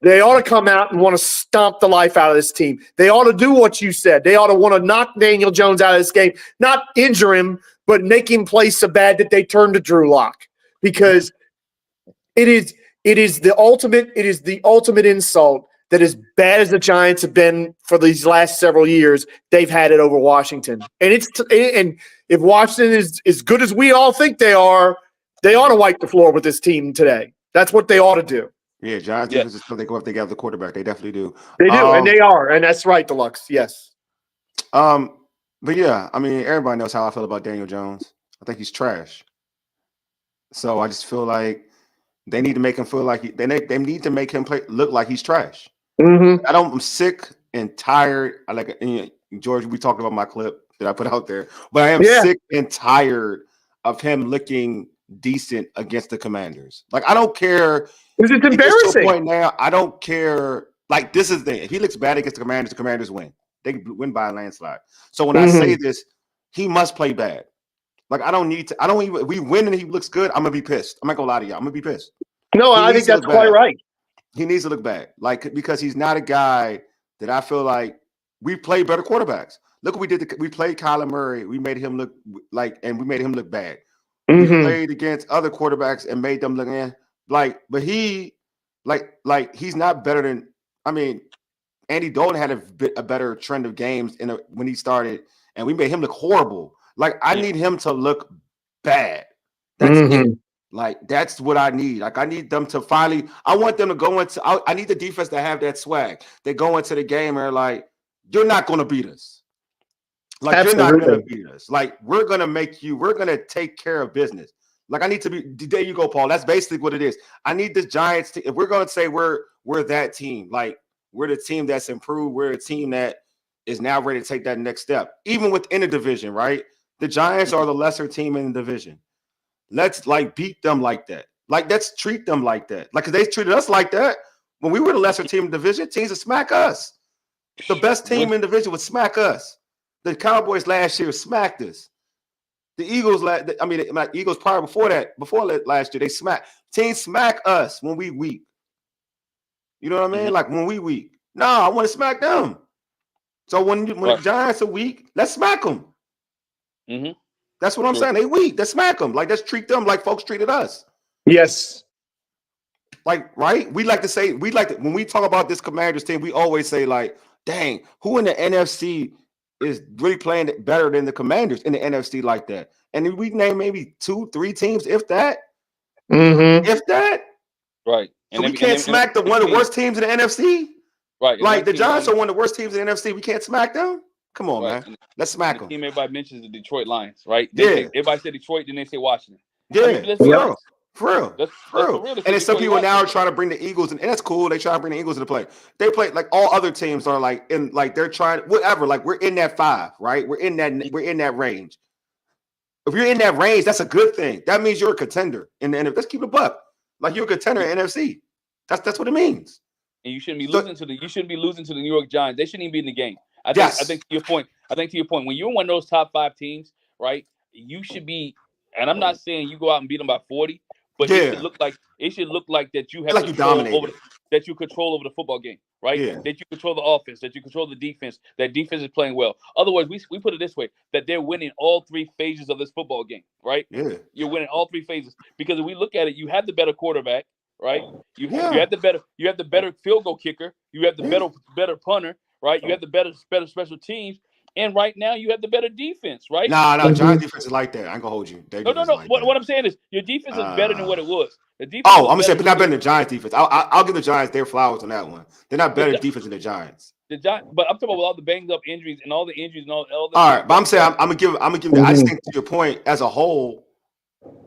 they ought to come out and want to stomp the life out of this team. They ought to do what you said. They ought to want to knock Daniel Jones out of this game, not injure him, but make him play so bad that they turn to Drew Lock. Because it is the ultimate insult that, as bad as the Giants have been for these last several years, they've had it over Washington. And and if Washington is as good as we all think they ought to wipe the floor with this team today. That's what they ought to do. Yeah, Giants defense is still they go if they get the quarterback. They definitely do. They do, and they are, and that's right, Deluxe. Yes. But yeah, I mean, everybody knows how I feel about Daniel Jones. I think he's trash. So I just feel like they need to make him feel like they need to make him look like he's trash. Mm-hmm. I'm sick and tired. George, we talked about my clip that I put out there, but I am sick and tired of him looking decent against the Commanders. Like, I don't care. It's embarrassing. To a point now, I don't care. Like, this is if he looks bad against the Commanders win. They win by a landslide. So when I say this, he must play bad. Like, if we win and he looks good, I'm gonna be pissed. I'm not gonna lie to you. I'm gonna be pissed. No, I think that's quite right. He needs to look bad. Like, because he's not a guy that I feel like we play better quarterbacks. Look what we did. We played Kyler Murray. We made him look and we made him look bad. We played against other quarterbacks and made them look but he he's not better than. I mean, Andy Dalton had a better trend of games when he started, and we made him look horrible. Like, I need him to look bad. That's it. Like, that's what I need. Like, I need them to finally. I want them to go into. I need the defense to have that swag. They go into the game and they're like, "You're not going to beat us. Like, Absolutely. You're not going to beat us. Like, we're going to take care of business." Like, I need to be. There you go, Paul. That's basically what it is. I need the Giants to. If we're going to say we're that team, like, we're the team that's improved. We're a team that is now ready to take that next step, even within the division. Right? The Giants are the lesser team in the division. Let's beat them like that. Like, let's treat them like that. Like, because they treated us like that when we were the lesser team in the division. Teams would smack us. The best team in the division would smack us. The Cowboys last year smacked us. The Eagles, Eagles prior before last year, they teams smack us when we weak. You know what I mean? Mm-hmm. Like when we weak. No, I want to smack them. So when the Giants are weak, let's smack them. Mm-hmm. That's what I'm saying. They weak. Let's smack them. Like, let's treat them like folks treated us. Yes. Like, right? We like to say, when we talk about this Commanders team, we always say, like, dang, who in the NFC is really playing better than the Commanders in the NFC like that? And then we name maybe 2-3 teams, if that. Mm-hmm. If that. Right. So we can't smack one of the worst teams in the NFC? Right. Like, the Giants are one of the worst teams in the NFC. We can't smack them? Come on, man. Let's smack them. The team everybody mentions the Detroit Lions, right? Everybody said Detroit, then they say Washington. Yeah, for real. And then some people now are trying to bring the Eagles, and that's cool. They try to bring the Eagles into play. They play like all other teams are like they're trying whatever. Like we're in that 5, right? We're in that range. If you're in that range, that's a good thing. That means you're a contender. And let's keep it a buck. Like you're a contender in NFC. That's what it means. And you shouldn't be losing to the New York Giants. They shouldn't even be in the game. I think to your point, when you're one of those top 5 teams, right? You should be, and I'm not saying you go out and beat them by 40, but it should look like that you have that you control over the football game, right? Yeah. That you control the offense, that you control the defense, that defense is playing well. Otherwise, we put it this way, that they're winning all 3 phases of this football game, right? Yeah. You're winning all 3 phases because if we look at it, you have the better quarterback, right? You have the better field goal kicker, you have the better punter, right? You have the better special teams, and right now you have the better defense, right? No, Giants defense is like that. I ain't gonna hold you. No. Like what I'm saying is your defense is better than what it was. The defense. I'm gonna say, but not better than the Giants defense. I'll give the Giants their flowers on that one. They're not better defense than the Giants. But I'm talking about all the banged up injuries and all the injuries and all the. All right, but I'm saying I'm gonna give. I just think to your point, as a whole,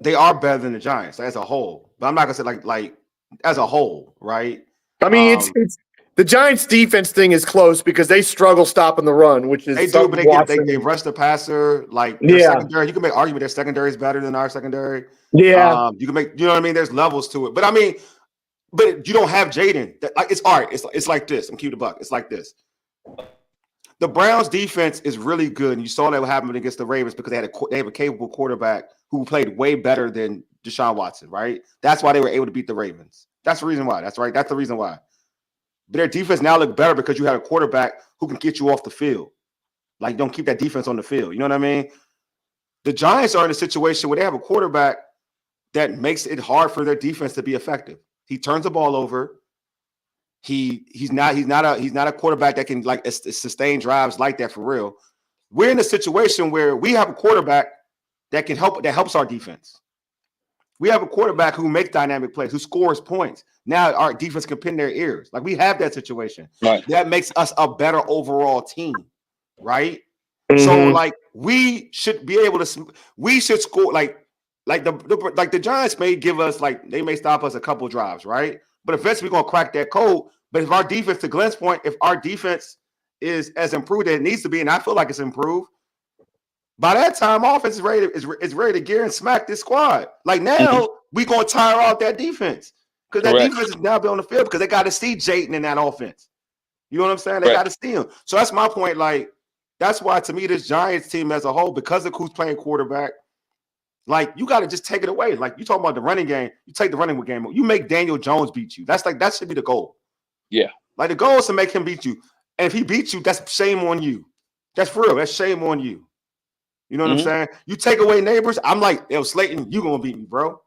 they are better than the Giants as a whole. But I'm not gonna say like as a whole, right? I mean, it's the Giants' defense thing is close because they struggle stopping the run, which is they do, but they rush the passer. Like their secondary, you can make an argument their secondary is better than our secondary. Yeah, you can make, you know what I mean. There's levels to it, but I mean, but you don't have Jayden. Like it's all right. It's like this. I'm cute a buck. It's like this. The Browns' defense is really good, and you saw that what happened against the Ravens because they have a capable quarterback who played way better than Deshaun Watson. Right? That's why they were able to beat the Ravens. That's the reason why. That's right. That's the reason why. But their defense now look better because you have a quarterback who can get you off the field. Like, don't keep that defense on the field. You know what I mean? The Giants are in a situation where they have a quarterback that makes it hard for their defense to be effective. He turns the ball over. He's not a quarterback that can like sustain drives like that for real. We're in a situation where we have a quarterback that helps our defense. We have a quarterback who makes dynamic plays, who scores points. Now our defense can pin their ears. Like we have that situation. Right. That makes us a better overall team, right? Mm-hmm. So like we should be able to. We should score like the Giants may give us they may stop us a couple drives, right? But eventually we're gonna crack that code. But if our defense, to Glenn's point, if our defense is as improved as it needs to be, and I feel like it's improved. By that time, offense is ready to gear and smack this squad. Like now, we're gonna tire out that defense because that defense is now be on the field because they got to see Jayden in that offense. You know what I'm saying? They got to see him. So that's my point. Like that's why to me, this Giants team as a whole, because of who's playing quarterback, like you got to just take it away. Like you talking about the running game, you take the running game, you make Daniel Jones beat you. That should be the goal. Yeah, like the goal is to make him beat you, and if he beats you, that's shame on you. That's for real. That's shame on you. You know what I'm saying? You take away Neighbors, I'm like, yo, Slayton, you gonna beat me, bro.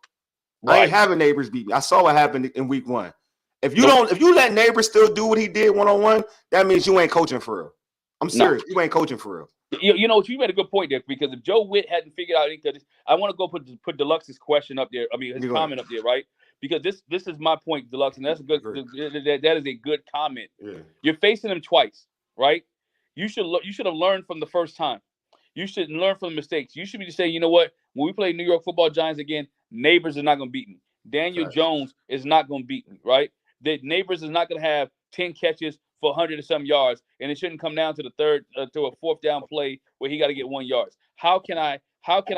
Right. I ain't having Neighbors beat me. I saw what happened in week 1. If you let Neighbors still do what he did one-on-one, that means you ain't coaching for real. I'm serious. You ain't coaching for real. You know what? You made a good point there because if Joe Witt hadn't figured out anything, I want to go put Deluxe's question up there. I mean, his comment up there, right? Because this is my point, Deluxe, and that's a good. That is a good comment. Yeah. You're facing him twice, right? You should have learned from the first time. You should learn from the mistakes. You should be saying, you know what? When we play New York Football Giants again, Neighbors are not going to beat me. Daniel Jones is not going to beat me, right? The Neighbors is not going to have 10 catches for 100 or some yards, and it shouldn't come down to the third to a 4th down play where he got to get 1 yard. How can I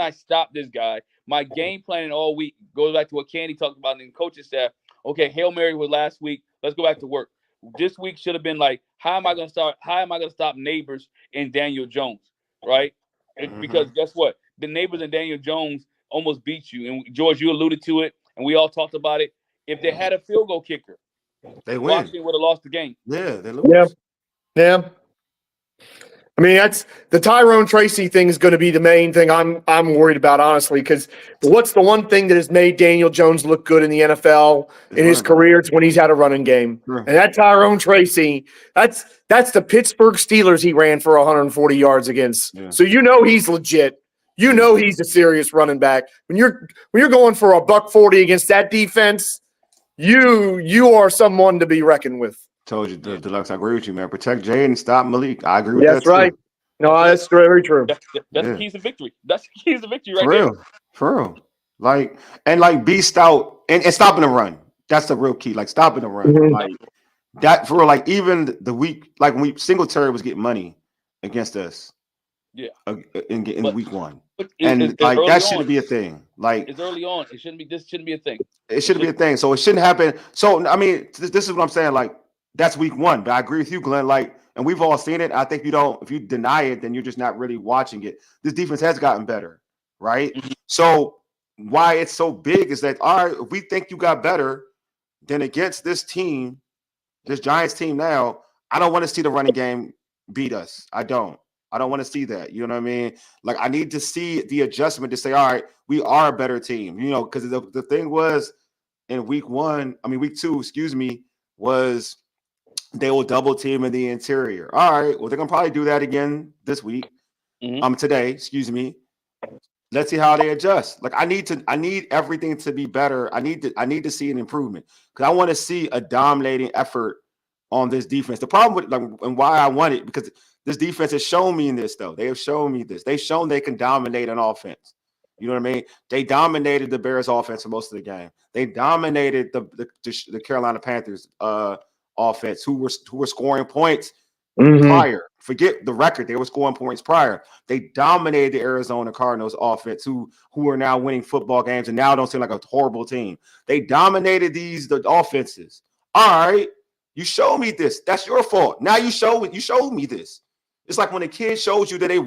stop this guy? My game planning all week goes back to what Candi talked about in the coaching staff. Okay, Hail Mary was last week. Let's go back to work. This week should have been like, how am I going to stop Neighbors and Daniel Jones? right? Because guess what? The neighbors and Daniel Jones almost beat you. And George, you alluded to it, and we all talked about it. If they had a field goal kicker, they win. Washington would have lost the game. Yeah, they lose. Yeah. I mean, that's the Tyrone Tracy thing is going to be the main thing I'm worried about, honestly, because what's the one thing that has made Daniel Jones look good in the NFL in his career? It's when he's had a running game. Sure. And that Tyrone Tracy, that's the Pittsburgh Steelers he ran for 140 yards against. Yeah. So he's legit. He's a serious running back. When you're going for $140 against that defense, you are someone to be reckoned with. Told you, Deluxe. I agree with you, man. Protect Jayden, stop Malik. I agree with that. That's right. No, that's very true. That's the keys to victory. That's the keys to victory right there. For real. Like be stout and stopping the run. That's the real key. Like stopping the run. Mm-hmm. Like that for real. Like even the week, like when Singletary was getting money against us. Yeah. In week 1. And like that shouldn't be a thing. Like it's early on. This shouldn't be a thing. It shouldn't be a thing. So it shouldn't happen. So I mean, this is what I'm saying. Like that's week 1. But I agree with you, Glenn. Like, and we've all seen it. I think if you deny it, then you're just not really watching it. This defense has gotten better, right? Mm-hmm. So why it's so big is that all right, if we think you got better, then against this team, this Giants team now, I don't want to see the running game beat us. I don't want to see that. You know what I mean? Like I need to see the adjustment to say, all right, we are a better team. You know, because the thing was in week 2, excuse me, was they will double team in the interior. All right, well, they're gonna probably do that again this week. Today, excuse me. Let's see how they adjust. Like I need everything to be better. I need to see an improvement because I want to see a dominating effort on this defense. The problem with and why I want it because this defense has shown me this though. They have shown me this. They've shown they can dominate an offense. You know what I mean? They dominated the Bears offense for most of the game. They dominated the Carolina Panthers offense who were scoring points prior. Forget the record. They were scoring points prior. They dominated the Arizona Cardinals offense who are now winning football games and now don't seem like a horrible team. They dominated the offenses. All right. You showed me this. That's your fault. Now you showed me this. It's like when a kid shows you that they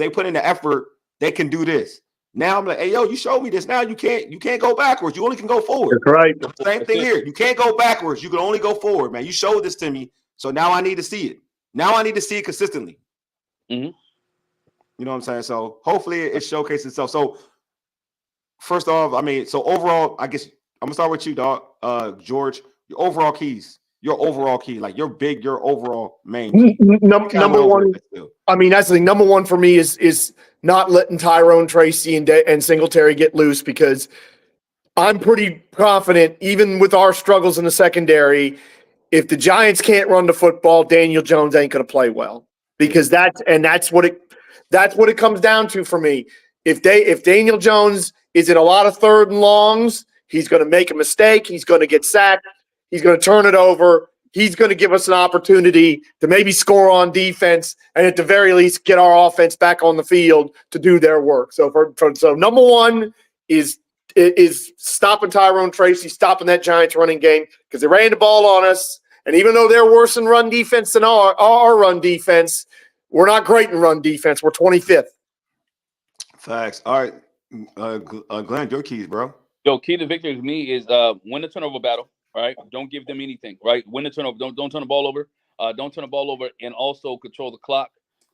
put in the effort, they can do this. Now I'm like, hey, yo, you showed me this. Now you can't go backwards. You only can go forward. That's right. Same thing here. You can't go backwards. You can only go forward, man. You showed this to me. So now I need to see it. Now I need to see it consistently. Mm-hmm. You know what I'm saying? So hopefully it showcases itself. So first off, so overall, I guess I'm gonna start with you, dog. George, your overall keys. Your overall key, like your overall main key. Number one. That's the thing. Number one for me is not letting Tyrone Tracy and Singletary get loose because I'm pretty confident, even with our struggles in the secondary, if the Giants can't run the football, Daniel Jones ain't going to play well because that's what it comes down to for me. If Daniel Jones is in a lot of third and longs, he's going to make a mistake. He's going to get sacked. He's going to turn it over. He's going to give us an opportunity to maybe score on defense and at the very least get our offense back on the field to do their work. So so number one is stopping Tyrone Tracy, stopping that Giants running game because they ran the ball on us. And even though they're worse in run defense than our run defense, we're not great in run defense. We're 25th. Facts. All right, Glenn, your keys, bro. Yo, key to victory to me is win the turnover battle. All right, don't give them anything. Right, win the turnover. Don't turn the ball over. Don't turn the ball over, and also control the clock.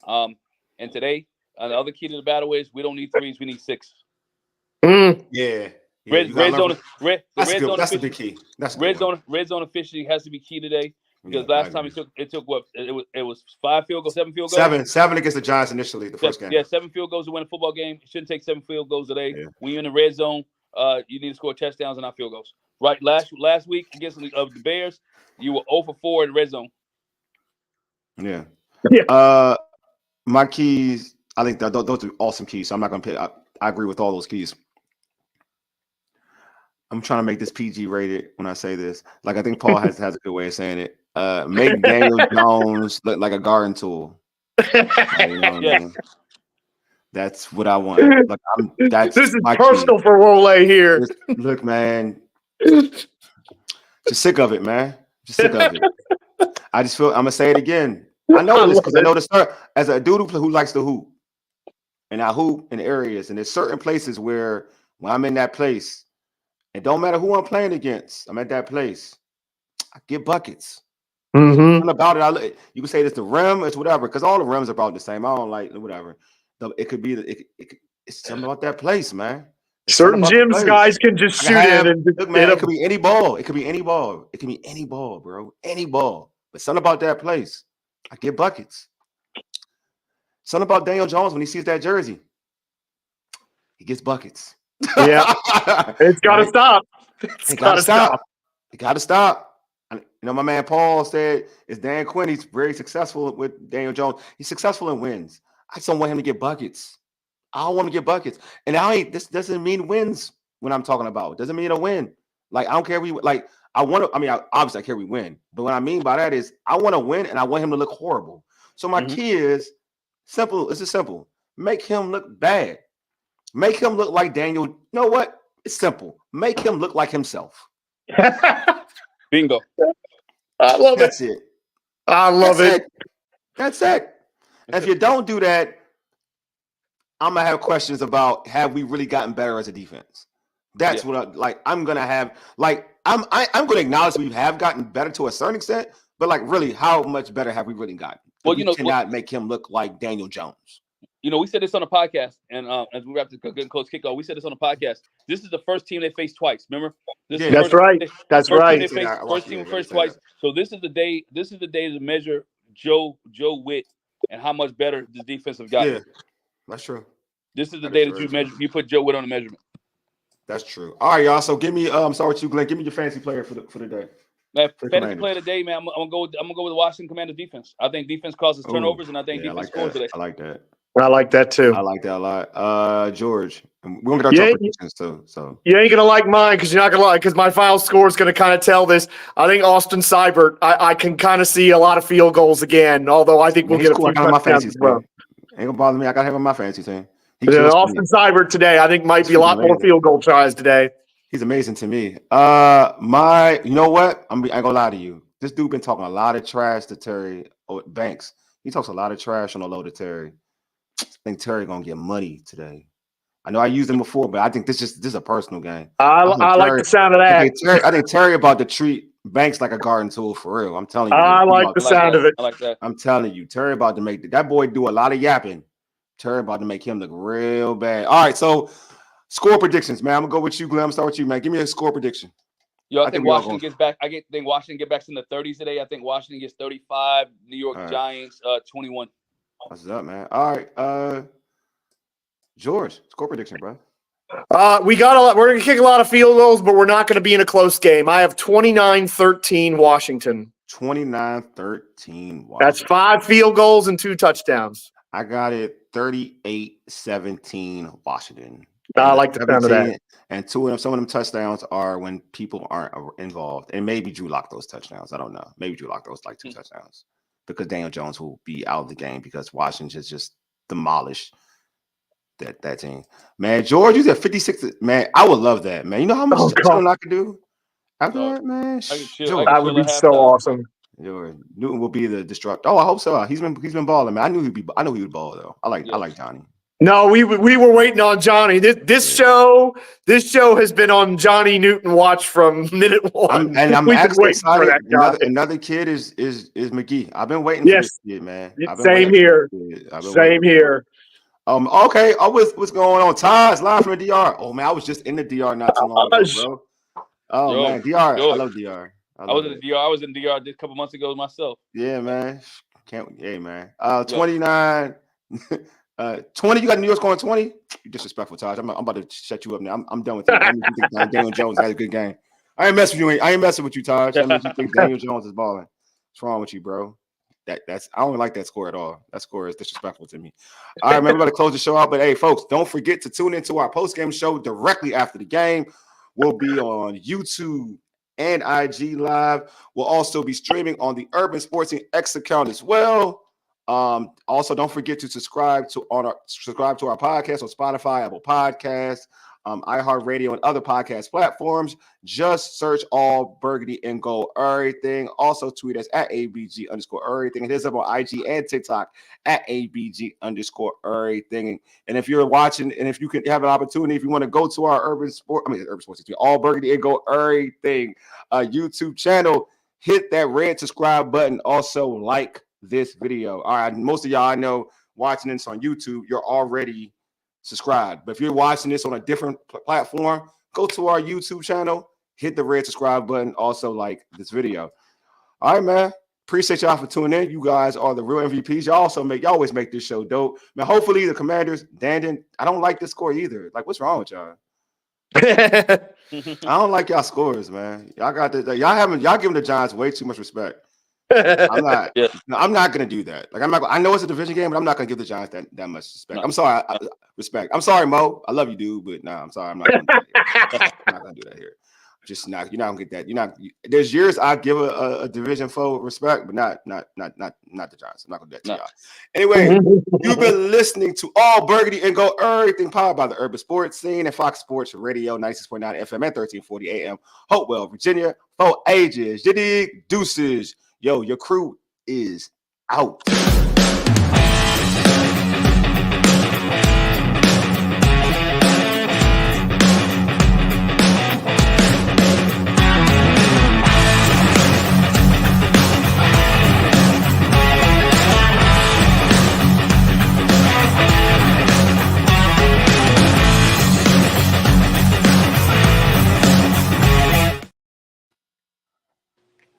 And today, the other key to the battle is we don't need threes. We need 6. Yeah. Red zone. That's the big key. That's red zone efficiency has to be key today because last time it took what it was 5 field goals, 7 field goals. Seven against the Giants initially the first game. Yeah, 7 field goals to win a football game. It shouldn't take 7 field goals today. Yeah. When you're in the red zone, you need to score touchdowns and not field goals. Right, last week against the Bears, you were 0 for 4 in the red zone. Yeah. My keys, I think those are awesome keys. So I'm not gonna pick. I agree with all those keys. I'm trying to make this PG rated when I say this. Like I think Paul has a good way of saying it. Make Daniel Jones look like a garden tool. You know what I mean? That's what I want. Like this is personal for Wole here. Look, man. Just sick of it, man. Just sick of it. I just feel I'm gonna say it again. I know this because I know the start as a dude who likes to hoop. and I hoop in areas, and there's certain places where when I'm in that place, it don't matter who I'm playing against, I'm at that place, I get buckets. Something about it, you can say it's the rim, it's whatever, because all the rims are about the same. I don't like whatever. It could be it's something about that place, man. It's Certain gyms, guys can just shoot in and look, man. It could be any ball. It could be any ball. It could be any ball, bro. Any ball. But something about that place, I get buckets. Something about Daniel Jones when he sees that jersey, he gets buckets. Yeah, it's got to stop. It got to stop. It got to stop. You know, my man Paul said it's Dan Quinn. He's very successful with Daniel Jones. He's successful in wins. I just don't want him to get buckets. I don't want to get buckets. And this doesn't mean wins when I'm talking about. It doesn't mean a win. Like, I don't care. Obviously I care we win. But what I mean by that is I want to win and I want him to look horrible. So my key is simple. It's just simple. Make him look bad. Make him look like Daniel. You know what? It's simple. Make him look like himself. Bingo. I love That's it. I love it. That's it. And if you don't do that, I'm gonna have questions about have we really gotten better as a defense? That's what I'm gonna have. Like I'm gonna acknowledge we have gotten better to a certain extent, but like really, how much better have we really gotten? Well, we cannot make him look like Daniel Jones. You know, we said this on the podcast, and as we wrap to getting close kickoff, we said this on the podcast. This is the first team they faced twice. Remember? That's right. That's right. First team faced twice. So this is the day. This is the day to measure Joe Witt and how much better the defense have gotten. Yeah, that's true. This is the day that you measure. You put Joe Witt on the measurement. That's true. All right, y'all. So give me. I'm sorry with you, Glenn. Give me your fantasy player for the day. Man, fantasy player of the day, man. I'm gonna go with the Washington Commanders defense. I think defense causes turnovers, and I think defense scores today. I like that. I like that too. I like that a lot. George, we're gonna get our top predictions too. So you ain't gonna like mine because you're not gonna like because my final score is gonna kind of tell this. I think Austin Seibert. I can kind of see a lot of field goals again. Although I think we'll get a few touchdowns as well. Ain't gonna bother me. I got him on my fantasy team. Austin Seibert today, I think might be a lot more field goal tries today. He's amazing to me. You know what? I ain't gonna lie to you. This dude been talking a lot of trash to Terry Banks. He talks a lot of trash on the low to Terry. I think Terry gonna get money today. I know I used him before, but I think this is a personal game. I like the sound of that. I think Terry about to treat Banks like a garden tool for real. I'm telling you. I like the sound of it. I like that. I'm telling you, Terry about to make that boy do a lot of yapping. Terry about to make him look real bad. All right, so score predictions, man. I'm gonna go with you, Glenn. I'm gonna start with you, man. Give me a score prediction. Yo, I think Washington gets back. Think Washington get back in the 30s today. I think Washington gets 35. New York Giants 21. What's up, man? All right, George, score prediction, bro. We're gonna kick a lot of field goals, but we're not gonna be in a close game. I have 29-13 Washington. 29-13 Washington. That's 5 field goals and 2 touchdowns. I got it 38-17 Washington. I like the sound of that. And some of them touchdowns are when people aren't involved. And maybe Drew locked those touchdowns. I don't know. Maybe Drew locked those like 2 touchdowns because Daniel Jones will be out of the game because Washington just demolished that team. Man, George, you said 56. Man, I would love that, man. You know how much I could do after that, man? That would be so awesome. Newton will be the disruptor. Oh, I hope so. He's been balling, man. I knew he would ball though. I like Johnny. No, we were waiting on Johnny. This show has been on Johnny Newton watch from minute 1. I'm actually excited. Another kid is McGee. I've been waiting for this kid, man. Same here. Same here. Okay. What's going on? Ty's live from the DR. Oh man, I was just in the DR not too long ago, bro. Oh man, DR. I love DR. I was in the DR. I was in the DR a couple months ago myself. Yeah, man. Hey, man. 29. 20. You got New York scoring 20. You disrespectful, Taj. I'm about to shut you up now. I'm done with you. Daniel Jones had a good game. I ain't messing with you. I ain't messing with you, Taj. I mean, you think Daniel Jones is balling. What's wrong with you, bro? That's I don't like that score at all. That score is disrespectful to me. All right, man. We're about to close the show out. But hey, folks, don't forget to tune into our post-game show directly after the game. We'll be on YouTube and IG Live. We'll also be streaming on the Urban Sportsing X account as well. Also, don't forget to subscribe to our podcast on Spotify, Apple Podcasts, iHeartRadio, and other podcast platforms. Just search All Burgundy and Gold Everything. Also tweet us at ABG_everything. It is up on IG and TikTok at ABG_everything. And if you're watching, and if you can have an opportunity, if you want to go to our Urban Sports, All Burgundy and Gold Everything YouTube channel, hit that red subscribe button. Also like this video. All right, most of y'all I know watching this on YouTube, you're already subscribed. But if you're watching this on a different platform, go to our YouTube channel, hit the red subscribe button, also like this video. All right, man. Appreciate y'all for tuning in. You guys are the real MVPs. Y'all always make this show dope. Man, hopefully the Commanders, Dandon, I don't like this score either. Like, what's wrong with y'all? I don't like y'all scores, man. Y'all giving the Giants way too much respect. I'm not. Yeah. No, I'm not gonna do that. Like, I know it's a division game, but I'm not gonna give the Giants that much respect. No. I'm sorry. Respect. I'm sorry, Mo. I love you, dude, but nah, I'm sorry. I'm not gonna do that here. I'm not gonna do that here. Just not. You're not gonna get that. You're not. There's years I give a division foe respect, but not the Giants. I'm not gonna do that to y'all. Anyway, you've been listening to All Burgundy and Go Everything, powered by the Urban Sports Scene and Fox Sports Radio, 96.9 FM and 1340 AM, Hopewell, Virginia. For ages. You dig? Deuces. Yo, your crew is out.